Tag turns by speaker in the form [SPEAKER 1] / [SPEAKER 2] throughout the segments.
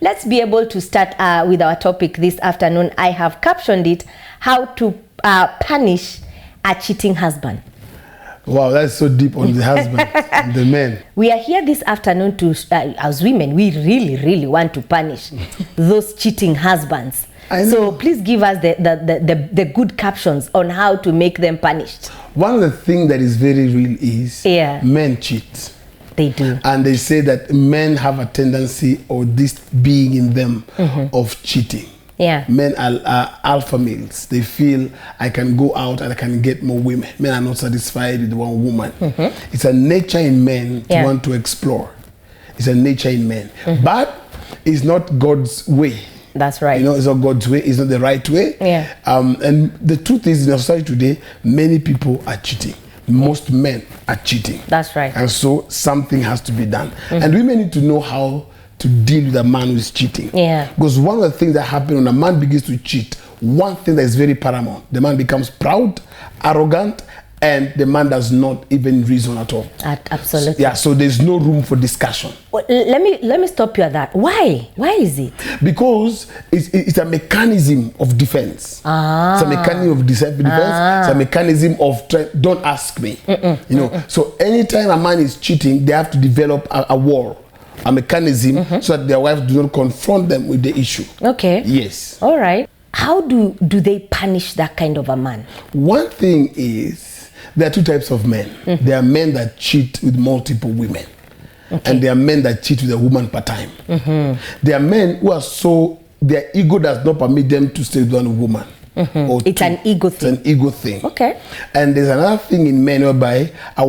[SPEAKER 1] let's be able to start with our topic this afternoon. I have captioned it, how to punish a cheating husband.
[SPEAKER 2] Wow, that's so deep on the husband and the men.
[SPEAKER 1] We are here this afternoon to, as women, we really want to punish those cheating husbands. So please give us the good captions on how to make them punished.
[SPEAKER 2] One of the things that is very real is men cheat.
[SPEAKER 1] They do.
[SPEAKER 2] And they say that men have a tendency, or this being in them, of cheating.
[SPEAKER 1] Yeah.
[SPEAKER 2] Men are alpha males. They feel I can go out and I can get more women. Men are not satisfied with one woman. It's a nature in men to want to explore. It's a nature in men. But it's not God's way.
[SPEAKER 1] That's right.
[SPEAKER 2] You know, it's not God's way. It's not the right way.
[SPEAKER 1] Yeah.
[SPEAKER 2] And the truth is, in our society today, many people are cheating. Most men are cheating.
[SPEAKER 1] That's right.
[SPEAKER 2] And so something has to be done. And women need to know how to deal with a man who is cheating.
[SPEAKER 1] Yeah.
[SPEAKER 2] Because one of the things that happen when a man begins to cheat, one thing that is very paramount, the man becomes proud, arrogant, and the man does not even reason at all.
[SPEAKER 1] Absolutely.
[SPEAKER 2] Yeah, so there's no room for discussion.
[SPEAKER 1] Well, let me stop you at that. Why? Why is it?
[SPEAKER 2] Because it's a mechanism of defense. It's a mechanism of defense. It's a mechanism of don't ask me. You know. So anytime a man is cheating, they have to develop a wall, a mechanism, so that their wife do not confront them with the issue.
[SPEAKER 1] Okay.
[SPEAKER 2] Yes.
[SPEAKER 1] All right. How do they punish that kind of a man? One
[SPEAKER 2] thing is, there are two types of men. There are men that cheat with multiple women. And there are men that cheat with a woman per time. There are men who are so, their ego does not permit them to stay with one woman.
[SPEAKER 1] It's an ego thing.
[SPEAKER 2] It's an ego thing.
[SPEAKER 1] Okay.
[SPEAKER 2] And there's another thing in men whereby I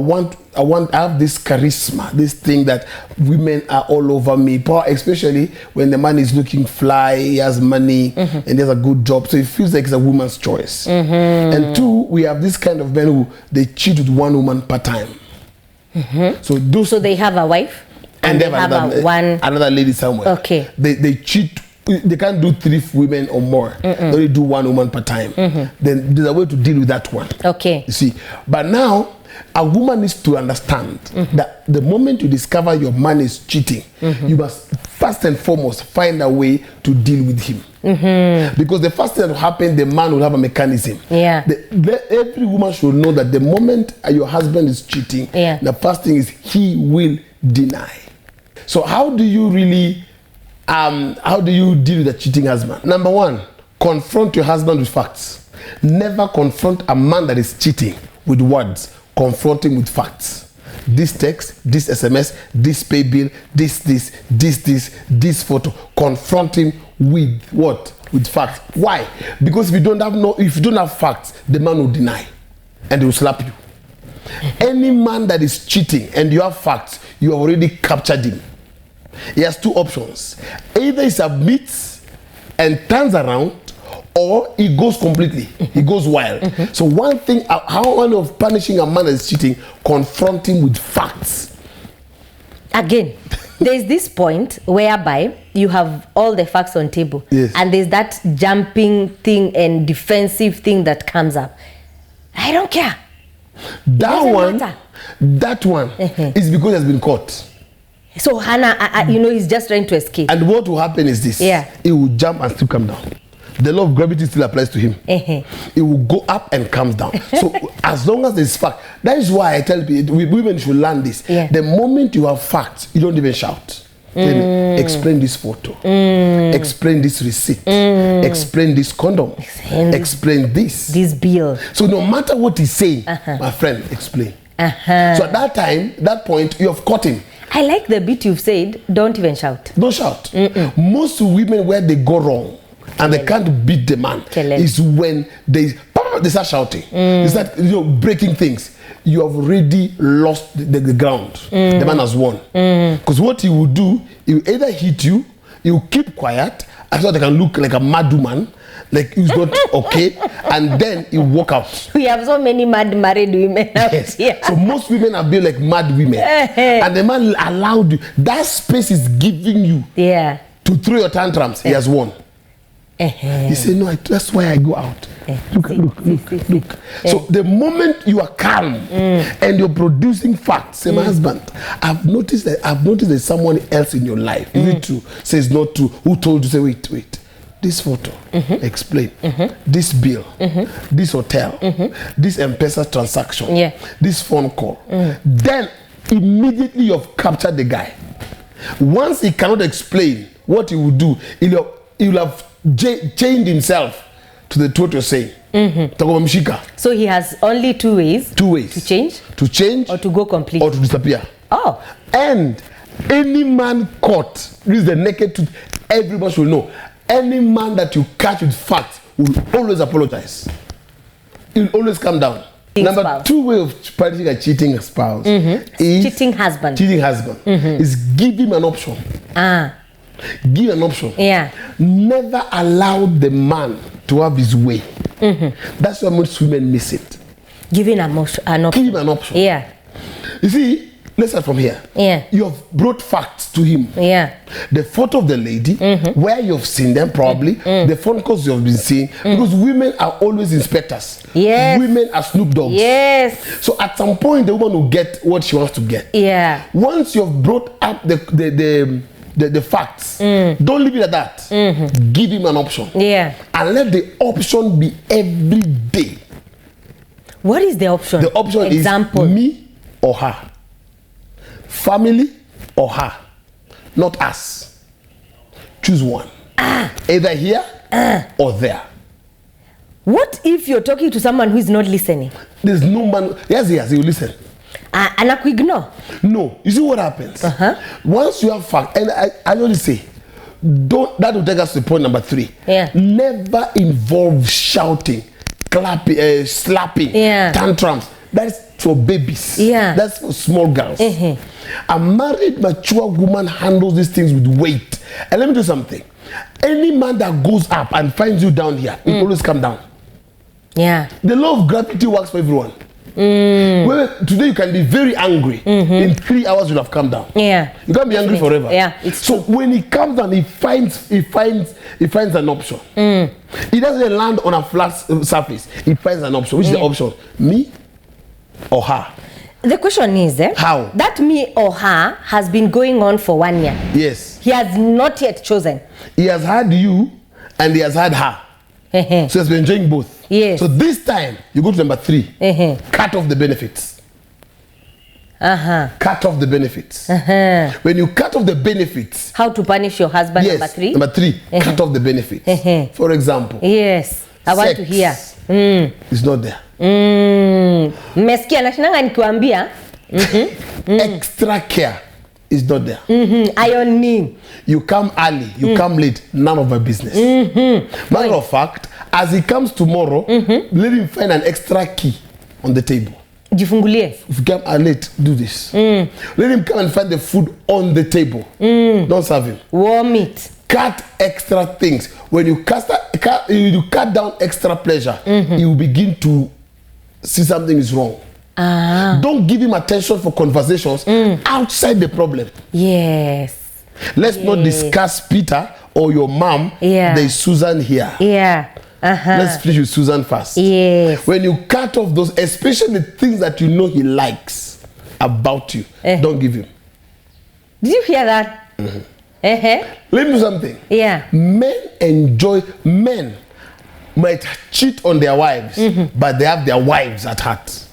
[SPEAKER 2] have this charisma, this thing that women are all over me, especially when the man is looking fly, he has money, and he has a good job, so it feels like it's a woman's choice. And two, we have this kind of men who they cheat with one woman per time. So they have a wife and they have another lady somewhere.
[SPEAKER 1] Okay.
[SPEAKER 2] They cheat. They can't do 3 women or more. They only do 1 woman per time. Then there's a way to deal with that one.
[SPEAKER 1] Okay.
[SPEAKER 2] You see, but now a woman needs to understand that the moment you discover your man is cheating, you must first and foremost find a way to deal with him. Because the first thing that will happen, the man will have a mechanism.
[SPEAKER 1] Yeah.
[SPEAKER 2] Every woman should know that the moment your husband is cheating, the first thing is he will deny. So how do you really deal with a cheating husband? Number 1, confront your husband with facts. Never confront a man that is cheating with words. Confront him with facts. This text, this SMS, this pay bill, this photo. Confront him with what? With facts. Why? Because if you don't have facts, the man will deny and he will slap you. Any man that is cheating and you have facts, you have already captured him. He has 2 options. Either he submits and turns around, or he goes completely. He goes wild. So one thing, one of punishing a man that is cheating, confront him with facts. Again,
[SPEAKER 1] there's this point whereby you have all the facts on table.
[SPEAKER 2] Yes.
[SPEAKER 1] And there's that jumping thing and defensive thing that comes up. I don't care.
[SPEAKER 2] That one is because he has been caught.
[SPEAKER 1] So Hannah, he's just trying to escape.
[SPEAKER 2] And what will happen is this. He will jump and still come down. The law of gravity still applies to him. He will go up and comes down. So as long as there's fact, that is why I tell people, women should learn this. The moment you have facts, you don't even shout. Then explain this photo. Explain this receipt. Explain this condom. Explain this bill. So no matter what he's saying, my friend, explain. So at that point, you have caught him.
[SPEAKER 1] I like the bit you've said, don't even shout.
[SPEAKER 2] Don't shout. Most women, where they go wrong and they can't beat the man is when they start shouting. They start breaking things. You have already lost the ground. The man has won. Because what he will do, he will either hit you, he will keep quiet, I thought they can look like a mad woman, like he's not okay, and then he walk out.
[SPEAKER 1] We have so many mad married women out here.
[SPEAKER 2] So most women have been like mad women. And the man allowed you. That space is giving you to throw your tantrums. He has won. He said, no, that's why I go out. Look. So the moment you are calm and you're producing facts, say, my husband, I've noticed there's someone else in your life. Is it true? Say it's not true. Who told you? Say, wait. This photo, explain. This bill, this hotel, this M-Pesa transaction, this phone call. Then immediately you've captured the guy. Once he cannot explain what he will do, he'll have changed himself to the truth you're saying.
[SPEAKER 1] So he has only two ways to change or to go completely
[SPEAKER 2] or to disappear.
[SPEAKER 1] Oh.
[SPEAKER 2] And any man caught, this is the naked truth, everybody should know. Any man that you catch with facts will always apologize. He'll always come down. Number 2 way of punishing a cheating spouse is
[SPEAKER 1] cheating husband.
[SPEAKER 2] Is give him an option. Give an option.
[SPEAKER 1] Yeah.
[SPEAKER 2] Never allow the man to have his way. That's why most women miss it.
[SPEAKER 1] Giving an option.
[SPEAKER 2] Give him an option.
[SPEAKER 1] Yeah.
[SPEAKER 2] You see, let's start from here.
[SPEAKER 1] Yeah.
[SPEAKER 2] You have brought facts to him.
[SPEAKER 1] Yeah.
[SPEAKER 2] The photo of the lady, where you've seen them probably, the phone calls you've been seeing, because women are always inspectors.
[SPEAKER 1] Yes.
[SPEAKER 2] Women are Snoop Dogs.
[SPEAKER 1] Yes.
[SPEAKER 2] So at some point, the woman will get what she wants to get.
[SPEAKER 1] Yeah.
[SPEAKER 2] Once you've brought up the facts, don't leave it at that. Give him an option.
[SPEAKER 1] Yeah.
[SPEAKER 2] And let the option be every day.
[SPEAKER 1] What is the option?
[SPEAKER 2] The option is me or her. Family or her. Not us. Choose one. Either here or there.
[SPEAKER 1] What if you're talking to someone who is not listening?
[SPEAKER 2] There's no man. Yes, he will listen.
[SPEAKER 1] And I ignore.
[SPEAKER 2] No. You see what happens? Once you have fact, and I always say, that will take us to point number 3.
[SPEAKER 1] Yeah.
[SPEAKER 2] Never involve shouting, clapping, slapping, tantrums. That's for babies.
[SPEAKER 1] Yeah.
[SPEAKER 2] That's for small girls. A married, mature woman handles these things with weight. And let me do something. Any man that goes up and finds you down here, will always come down.
[SPEAKER 1] Yeah.
[SPEAKER 2] The law of gravity works for everyone. Today you can be very angry. In 3 hours you'll have come down.
[SPEAKER 1] Yeah.
[SPEAKER 2] You can't be angry forever.
[SPEAKER 1] Yeah.
[SPEAKER 2] So when he comes down, he finds an option. He doesn't land on a flat surface. He finds an option. Which is the option? Me or her?
[SPEAKER 1] The question is,
[SPEAKER 2] how?
[SPEAKER 1] That me or her has been going on for 1 year.
[SPEAKER 2] Yes.
[SPEAKER 1] He has not yet chosen.
[SPEAKER 2] He has had you and he has had her. So he has been enjoying both.
[SPEAKER 1] Yes.
[SPEAKER 2] So this time, you go to number 3. Cut off the benefits. Cut off the benefits. When you cut off the benefits.
[SPEAKER 1] How to punish your husband,
[SPEAKER 2] yes,
[SPEAKER 1] number 3?
[SPEAKER 2] Number 3, cut off the benefits. For example.
[SPEAKER 1] Yes. I want to hear.
[SPEAKER 2] It's not there.
[SPEAKER 1] Meskia nashinanga nikiwaambia.
[SPEAKER 2] Extra care is not there.
[SPEAKER 1] Iron me.
[SPEAKER 2] You come early, you come late, none of my business. Matter of fact, as he comes tomorrow, let him find an extra key on the table.
[SPEAKER 1] Jifungulie.
[SPEAKER 2] If you come late, do this. Let him come and find the food on the table. Don't serve him.
[SPEAKER 1] Warm it.
[SPEAKER 2] Cut extra things. When you cut down extra pleasure, he will begin to see something is wrong. Don't give him attention for conversations outside the problem.
[SPEAKER 1] Yes.
[SPEAKER 2] Let's not discuss Peter or your mom. There's Susan here. Let's finish with Susan first.
[SPEAKER 1] Yes.
[SPEAKER 2] When you cut off those, especially the things that you know he likes about you, don't give him.
[SPEAKER 1] Did you hear that?
[SPEAKER 2] Let me do something.
[SPEAKER 1] Yeah.
[SPEAKER 2] Men might cheat on their wives, but they have their wives at heart.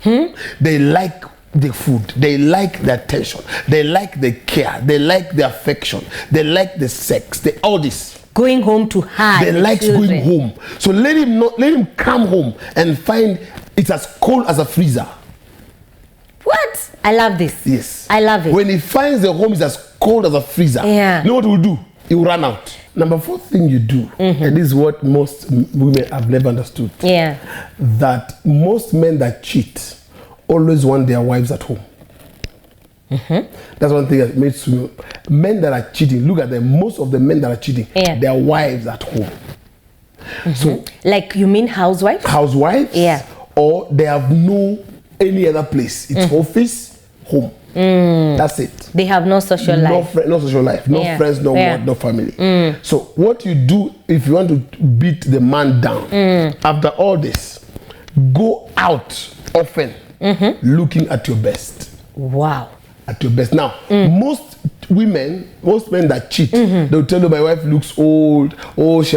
[SPEAKER 2] They like the food, they like the attention, they like the care, they like the affection, they like the sex, all this.
[SPEAKER 1] Going home to her.
[SPEAKER 2] They like going home. So let him come home and find it's as cold as a freezer.
[SPEAKER 1] What? I love this.
[SPEAKER 2] Yes.
[SPEAKER 1] I love it.
[SPEAKER 2] When he finds the home is as cold as a freezer, you know what he will do? He will run out. Number 4 thing you do, and this is what most women have never understood. That most men that cheat always want their wives at home. That's one thing that makes men that are cheating. Look at them. Most of the men that are cheating, their wives at home. So,
[SPEAKER 1] like you mean housewives?
[SPEAKER 2] Housewives. Or they have no any other place. It's office, home. That's it.
[SPEAKER 1] They have no social life.
[SPEAKER 2] No social life. No friends, no work, no family. So what you do if you want to beat the man down, after all this, go out often looking at your best.
[SPEAKER 1] Wow.
[SPEAKER 2] At your best. Now, most men that cheat, they'll tell you my wife looks old. Oh, she's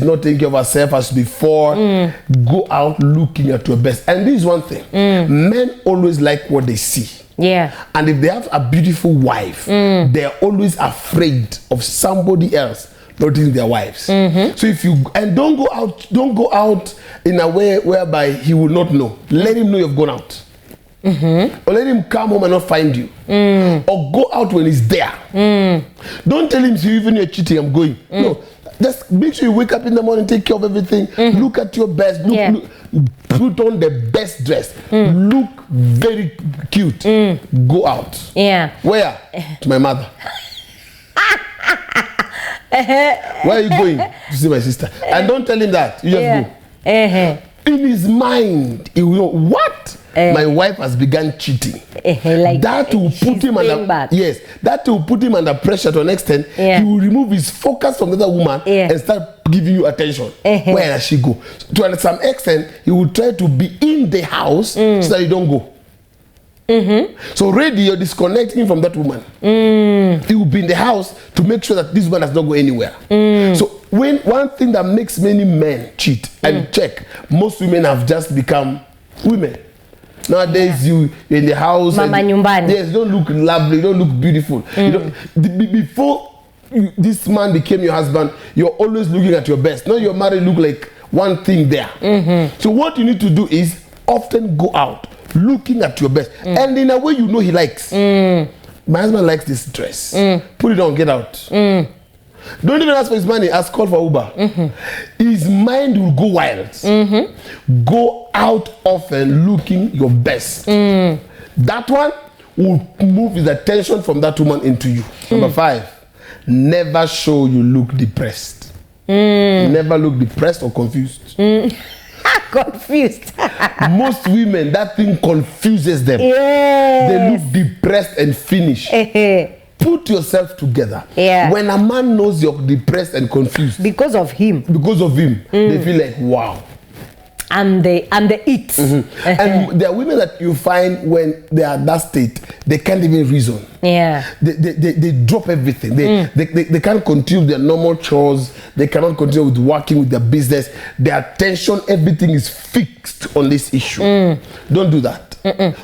[SPEAKER 2] not taking care of herself as before. Go out looking at your best. And this is one thing. Men always like what they see.
[SPEAKER 1] Yeah. And
[SPEAKER 2] if they have a beautiful wife, they're always afraid of somebody else noticing their wives. So if you don't go out in a way whereby he will not know. Let him know you've gone out. Or let him come home and not find you. Or go out when he's there. Don't tell him, even you're cheating, I'm going. No, just make sure you wake up in the morning, take care of everything. Look at your best. Look, put on the best dress. Look very cute. Go out.
[SPEAKER 1] Yeah.
[SPEAKER 2] Where? To my mother. Where are you going? To see my sister. And don't tell him that. You just go. In his mind, he will know what? My wife has begun cheating.
[SPEAKER 1] Like
[SPEAKER 2] that will put him under that will put him under pressure to an extent. He will remove his focus from the other woman and start giving you attention. Where does she go? To some extent, he will try to be in the house so that you don't go. So already you're disconnecting him from that woman. He will be in the house to make sure that this woman does not go anywhere. So one thing that makes many men cheat, and check, most women have just become women. Nowadays, you're in the house.
[SPEAKER 1] Mama nyumbani.
[SPEAKER 2] Yes, you don't look lovely, you don't look beautiful. Before this man became your husband, you're always looking at your best. Now you're married, look like one thing there. So what you need to do is often go out looking at your best. And in a way you know he likes. My husband likes this dress. Put it on, get out. Don't even ask for his money, ask, call for Uber. His mind will go wild. Go out often looking your best. That one will move his attention from that woman into you. Number 5, never show you look depressed. Never look depressed or confused.
[SPEAKER 1] Confused.
[SPEAKER 2] Most women, that thing confuses them. They look depressed and finished. Put yourself together. When a man knows you're depressed and confused
[SPEAKER 1] because of him,
[SPEAKER 2] they feel like, wow,
[SPEAKER 1] I'm the it.
[SPEAKER 2] And there are women that you find when they are at that state, they can't even reason. They drop everything. They can't continue their normal chores. They cannot continue with working with their business. Their attention, everything is fixed on this issue. Don't do that.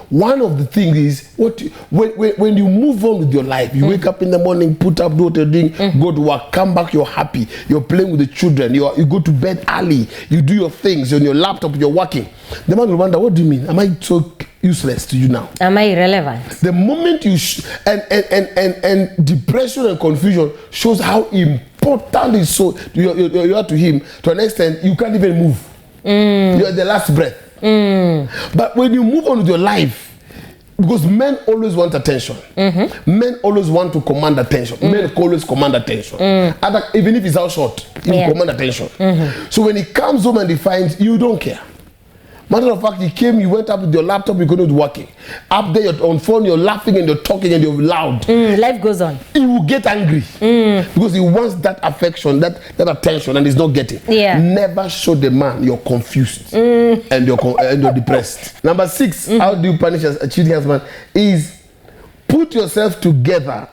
[SPEAKER 2] One of the things is when you move on with your life, you wake up in the morning, put up, do what you're doing, go to work, come back, you're happy, you're playing with the children, you go to bed early, you do your things, you're on your laptop, you're working. The man will wonder, what do you mean? Am I so useless to you now?
[SPEAKER 1] Am I irrelevant?
[SPEAKER 2] The moment you and depression and confusion shows how important is so you are to him, to an extent you can't even move. You're the last breath. But when you move on with your life, because men always want attention, men always want to command attention, men always command attention, even if it's out short, he will command attention. So when he comes home and he finds you don't care, matter of fact, you went up with your laptop, you couldn't working. Up there, you're on phone, you're laughing and you're talking and you're loud.
[SPEAKER 1] Life goes on.
[SPEAKER 2] He will get angry because he wants that affection, that attention, and he's not getting. Never show the man you're confused and you're depressed. Number 6, how do you punish a cheating husband? Is put yourself together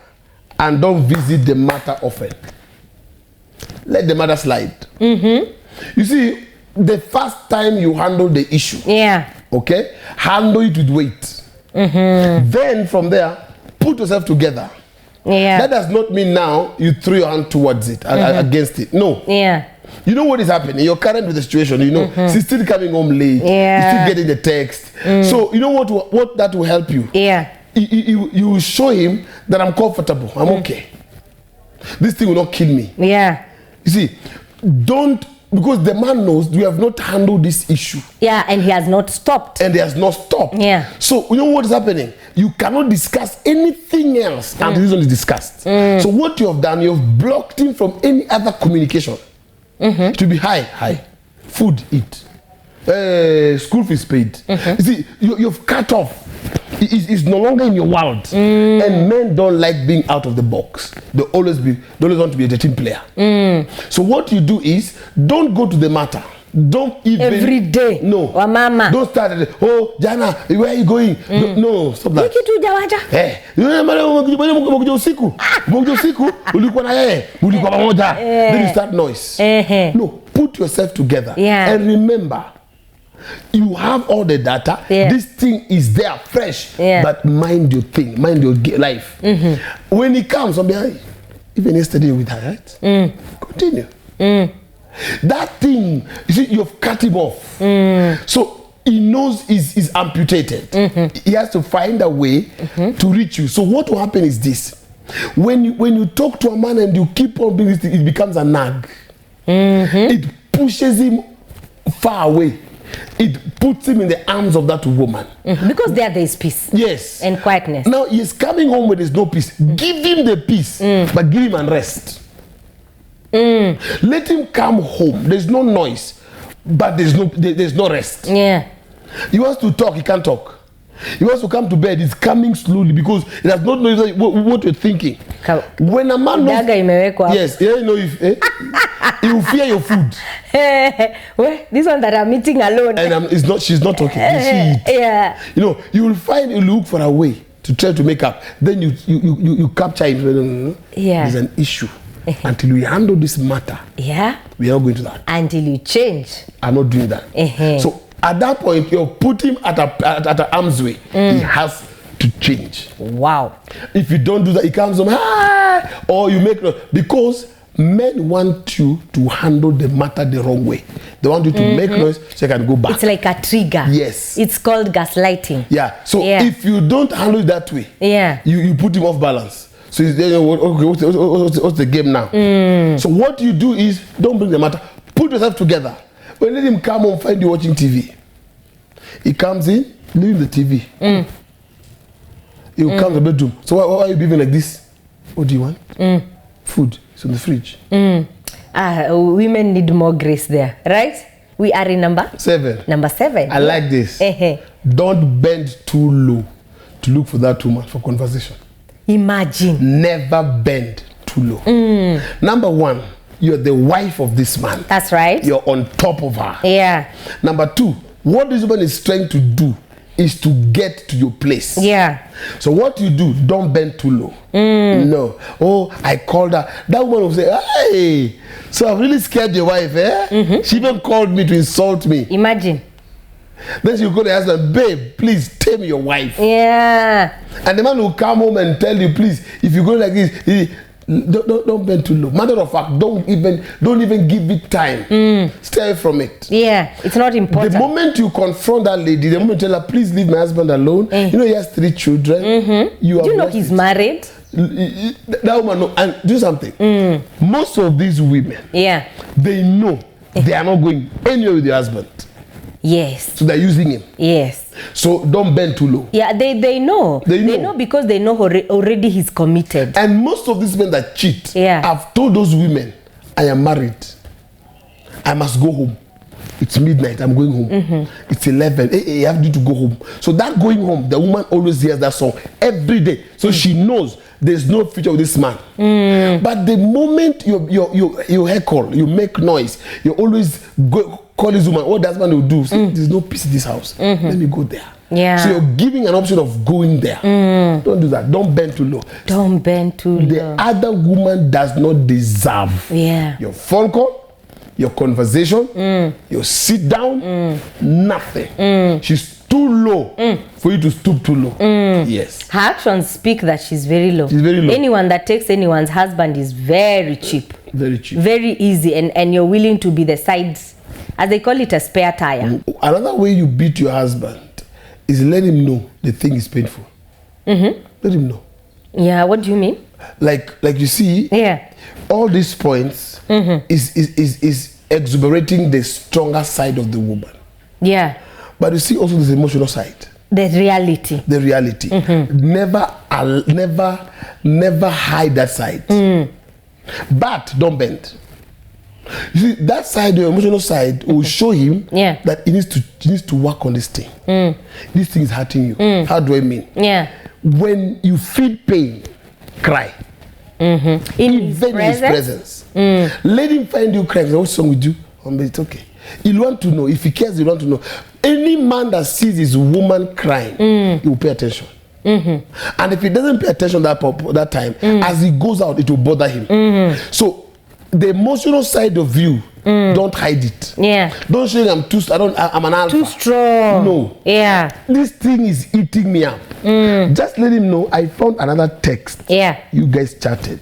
[SPEAKER 2] and don't visit the matter often. Let the matter slide. You see, the first time you handle the issue, okay, handle it with weight. Then from there, put yourself together. That does not mean now you throw your hand towards it, against it. No. You know what is happening. You're current with the situation. You know, she's still coming home late. She's still getting the text. So you know what that will help you. You will show him that I'm comfortable. I'm okay. This thing will not kill me. You see, don't. Because the man knows we have not handled this issue.
[SPEAKER 1] And he has not stopped.
[SPEAKER 2] So you know what is happening? You cannot discuss anything else and the reason is discussed. So what you have done, you have blocked him from any other communication. To be hi, food, eat, school fees paid. You see, you've cut off It's no longer in your world. And men don't like being out of the box. They always want to be a team player. So what you do is, don't go to the matter. Don't even
[SPEAKER 1] every day.
[SPEAKER 2] No.
[SPEAKER 1] Wa mama.
[SPEAKER 2] Don't start at oh Jana, where are you going? No, stop that.
[SPEAKER 1] Kitu jawaja.
[SPEAKER 2] Ulikuwa na yeye, ulikuwa pamoja. Then you start noise. No, put yourself together. And remember, you have all the data. This thing is there fresh. But mind your thing, mind your life. When it comes, even yesterday with her, right? Continue. That thing, you see, you've cut him off. So he knows he's amputated. He has to find a way to reach you. So what will happen is this. When you talk to a man and you keep on doing this, it becomes a nag. It pushes him far away. It puts him in the arms of that woman.
[SPEAKER 1] Because there is peace.
[SPEAKER 2] Yes.
[SPEAKER 1] And quietness.
[SPEAKER 2] Now he's coming home with there's no peace. Give him the peace, but give him unrest. Let him come home. There's no noise, but there's no rest. He wants to talk, he can't talk. He wants to come to bed, he's coming slowly because he does not know what you're thinking. When a man knows, yes, you know, if he will fear your food.
[SPEAKER 1] Well, this one that I'm eating alone.
[SPEAKER 2] And she's not talking. You know, you will find, you look for a way to try to make up. Then you capture him. There's an issue. Until we handle this matter, we are not going to that. Until you change. I'm not doing that. So at that point, you put him at an arm's way. He has to change. Wow. If you don't do that, he comes home, or you make because men want you to handle the matter the wrong way. They want you to make noise so you can go back.
[SPEAKER 1] It's like a trigger. Yes. It's called gaslighting.
[SPEAKER 2] Yeah. So if you don't handle it that way, you put him off balance. So what's the game now? So what you do is, don't bring the matter. Put yourself together. When let him come home, find you watching TV. He comes in, leave the TV. He will come to the bedroom. So why are you behaving like this? What do you want? Food. It's in the fridge.
[SPEAKER 1] Women need more grace there, right? We are in number 7. Number 7.
[SPEAKER 2] I like this. Don't bend too low to look for that woman for conversation.
[SPEAKER 1] Imagine.
[SPEAKER 2] Never bend too low. Number 1, you're the wife of this man.
[SPEAKER 1] That's right.
[SPEAKER 2] You're on top of her. Number 2, what this woman is trying to do is to get to your place. So what you do, don't bend too low. No. Oh, I called her. That woman will say, hey, so I've really scared your wife, She even called me to insult me.
[SPEAKER 1] Imagine.
[SPEAKER 2] Then she'll go to the husband, babe, please tame your wife. And the man will come home and tell you, please, if you go like this, don't bend too low. Matter of fact, don't even give it time. Stay away from it.
[SPEAKER 1] It's not important.
[SPEAKER 2] The moment you confront that lady, the moment you tell her, please leave my husband alone. You know he has 3 children.
[SPEAKER 1] Do you know he's married?
[SPEAKER 2] That woman know, and do something. Most of these women, they know they are not going anywhere with their husband. So they're using him. So don't bend too low.
[SPEAKER 1] They know. They know because they know already he's committed.
[SPEAKER 2] And most of these men that cheat, I've told those women, I am married. I must go home. It's midnight, I'm going home. It's 11, I have to go home. So that going home, the woman always hears that song every day. So she knows there's no future with this man. But the moment you heckle, you make noise, you always call this woman, what does man will do? Say, there's no peace in this house. Let me go there. So you're giving an option of going there. Don't do that. Don't bend too low.
[SPEAKER 1] Don't bend too low.
[SPEAKER 2] The other woman does not deserve your phone call, your conversation, your sit down, nothing. She's too low for you to stoop too low. Yes.
[SPEAKER 1] Her actions speak that she's very low.
[SPEAKER 2] She's very low.
[SPEAKER 1] Anyone that takes anyone's husband is very cheap.
[SPEAKER 2] Very cheap.
[SPEAKER 1] Very easy, and you're willing to be the sides, as they call it, a spare tire.
[SPEAKER 2] Another way you beat your husband is let him know the thing is painful. Let him know.
[SPEAKER 1] What do you mean?
[SPEAKER 2] Like you see, all these points is exuberating the stronger side of the woman. But you see also this emotional side.
[SPEAKER 1] The reality. The
[SPEAKER 2] reality. Never hide that side. But don't bend. You see, that side, the emotional side, will show him that he needs to work on this thing. This thing is hurting you. How do I mean?
[SPEAKER 1] Yeah.
[SPEAKER 2] When you feel pain, cry.
[SPEAKER 1] In his presence.
[SPEAKER 2] Let him find you crying. What's wrong with you? It's okay. He'll want to know. If he cares, he'll want to know. Any man that sees his woman crying, he will pay attention. And if he doesn't pay attention that time, as he goes out, it will bother him. So the emotional side of you, don't hide it.
[SPEAKER 1] Yeah.
[SPEAKER 2] Don't say I'm an alpha.
[SPEAKER 1] Too strong.
[SPEAKER 2] No.
[SPEAKER 1] Yeah.
[SPEAKER 2] This thing is eating me up. Just let him know I found another text.
[SPEAKER 1] Yeah.
[SPEAKER 2] You guys chatted.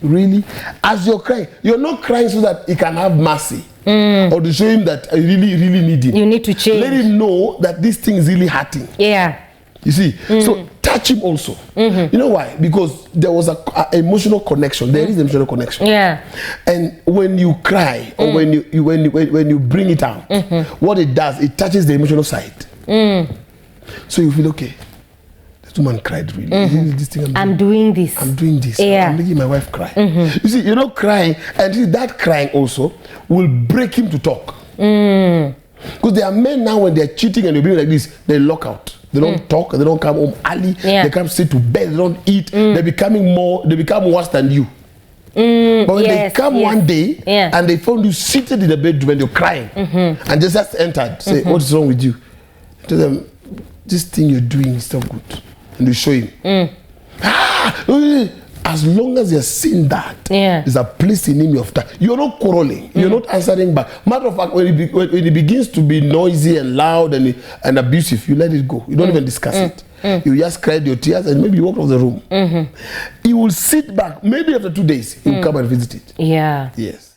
[SPEAKER 2] Really? As you're crying, you're not crying so that he can have mercy. Or to show him that I really, really need him.
[SPEAKER 1] You need to change.
[SPEAKER 2] Let him know that this thing is really hurting.
[SPEAKER 1] Yeah.
[SPEAKER 2] You see? So touch him also. You know why? Because there was a emotional connection. There is emotional connection.
[SPEAKER 1] Yeah.
[SPEAKER 2] And when you cry or when you bring it out, what it does, it touches the emotional side. So you feel okay. This woman cried really. This thing
[SPEAKER 1] I'm doing this.
[SPEAKER 2] I'm doing this.
[SPEAKER 1] Yeah.
[SPEAKER 2] I'm making my wife cry. You see, you're not crying, and see, that crying also will break him to talk. Because there are men now, when they're cheating and they're being like this, they lock out. They don't talk, they don't come home early, they can't sit to bed, they don't eat, they become worse than you. But when they come one day and they found you seated in the bedroom and you're crying, and just entered, say, what's wrong with you? Tell them, this thing you're doing is not good. And you show him. As long as you're seeing that, there's a place in him of that. You're not quarreling. You're not answering back. Matter of fact, when it begins to be noisy and loud and abusive, you let it go. You don't even discuss it. You just cried your tears and maybe you walk out of the room. He will sit back. Maybe after 2 days, he will come and visit it.
[SPEAKER 1] Yeah.
[SPEAKER 2] Yes.